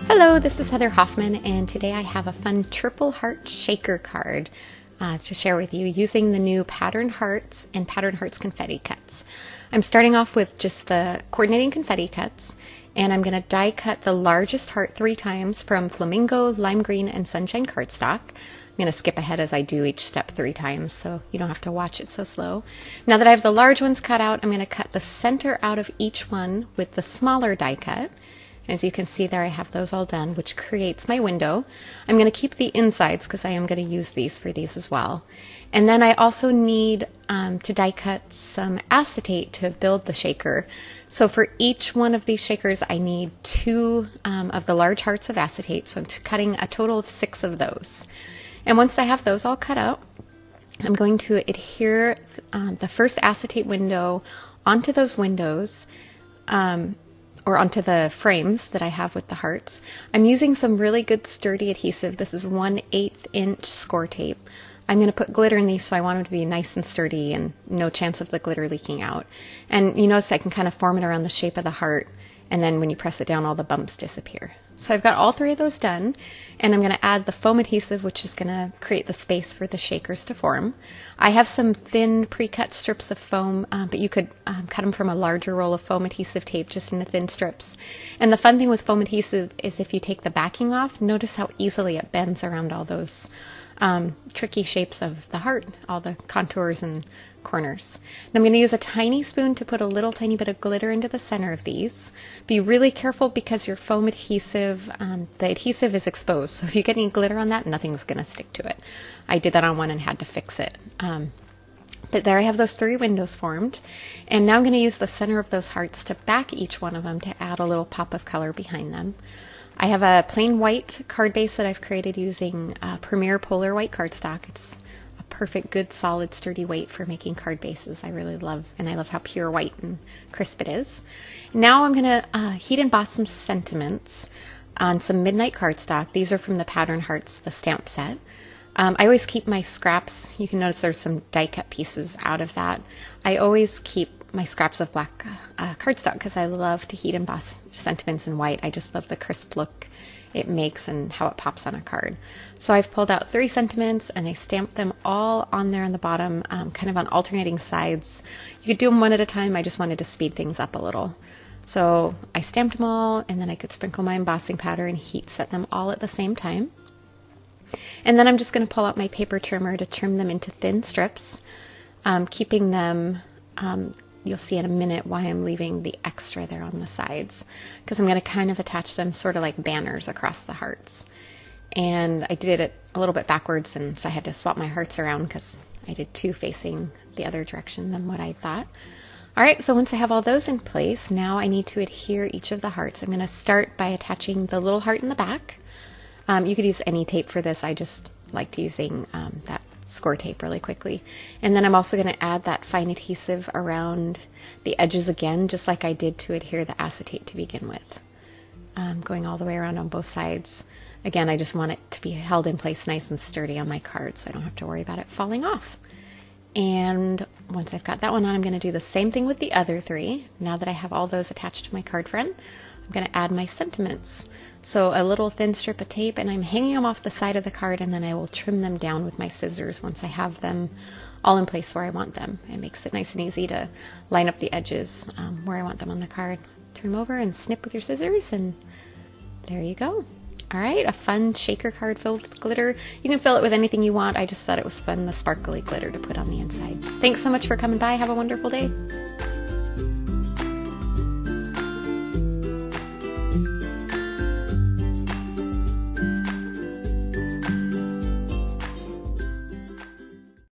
Hello, this is Heather Hoffman, and today I have a fun triple heart shaker card to share with you using the new Pattern Hearts and Pattern Hearts confetti cuts. I'm starting off with just the coordinating confetti cuts, and I'm going to die cut the largest heart 3 times from Flamingo, Lime Green, and Sunshine cardstock. I'm going to skip ahead as I do each step 3 times so you don't have to watch it so slow. Now that I have the large ones cut out, I'm going to cut the center out of each one with the smaller die cut. As you can see there, I have those all done, which creates my window. I'm going to keep the insides because I am going to use these for these as well. And then I also need to die cut some acetate to build the shaker. So for each one of these shakers, I need 2 of the large hearts of acetate. So I'm cutting a total of 6 of those. And once I have those all cut out, I'm going to adhere the first acetate window onto those windows, or onto the frames that I have with the hearts. I'm using some really good sturdy adhesive. This is 1/8 inch score tape. I'm going to put glitter in these, so I want them to be nice and sturdy and no chance of the glitter leaking out. And you notice I can kind of form it around the shape of the heart, and then when you press it down, all the bumps disappear. So I've got all 3 of those done, and I'm going to add the foam adhesive, which is going to create the space for the shakers to form. I have some thin pre-cut strips of foam, but you could cut them from a larger roll of foam adhesive tape just into thin strips. And the fun thing with foam adhesive is if you take the backing off, notice how easily it bends around all those tricky shapes of the heart, all the contours and corners. And I'm going to use a tiny spoon to put a little tiny bit of glitter into the center of these. Be really careful because your foam adhesive, the adhesive is exposed. So if you get any glitter on that, nothing's going to stick to it. I did that on one and had to fix it. But there I have those 3 windows formed. And now I'm going to use the center of those hearts to back each one of them to add a little pop of color behind them. I have a plain white card base that I've created using Premier Polar White cardstock. It's a perfect, good, solid, sturdy weight for making card bases. I really love, and I love how pure white and crisp it is. Now I'm going to heat emboss some sentiments on some Midnight cardstock. These are from the Pattern Hearts, the stamp set. I always keep my scraps. You can notice there's some die cut pieces out of that. I always keep my scraps of black cardstock because I love to heat emboss sentiments in white. I just love the crisp look it makes and how it pops on a card. So I've pulled out 3 sentiments and I stamped them all on there on the bottom, kind of on alternating sides. You could do them one at a time. I just wanted to speed things up a little. So I stamped them all, and then I could sprinkle my embossing powder and heat set them all at the same time. And then I'm just going to pull out my paper trimmer to trim them into thin strips, keeping them, you'll see in a minute why I'm leaving the extra there on the sides, because I'm going to kind of attach them sort of like banners across the hearts. And I did it a little bit backwards, and so I had to swap my hearts around because I did 2 facing the other direction than what I thought. All right, so once I have all those in place, now I need to adhere each of the hearts. I'm going to start by attaching the little heart in the back. You could use any tape for this. I just liked using that score tape really quickly. And then I'm also going to add that fine adhesive around the edges again, just like I did to adhere the acetate to begin with. Going all the way around on both sides. Again, I just want it to be held in place nice and sturdy on my card so I don't have to worry about it falling off. And once I've got that one on, I'm going to do the same thing with the other 3. Now that I have all those attached to my card front, I'm going to add my sentiments. So a little thin strip of tape, and I'm hanging them off the side of the card, and then I will trim them down with my scissors once I have them all in place where I want them. It makes it nice and easy to line up the edges where I want them on the card. Turn them over and snip with your scissors, and there you go. All right, a fun shaker card filled with glitter. You can fill it with anything you want. I just thought it was fun, the sparkly glitter to put on the inside. Thanks so much for coming by. Have a wonderful day.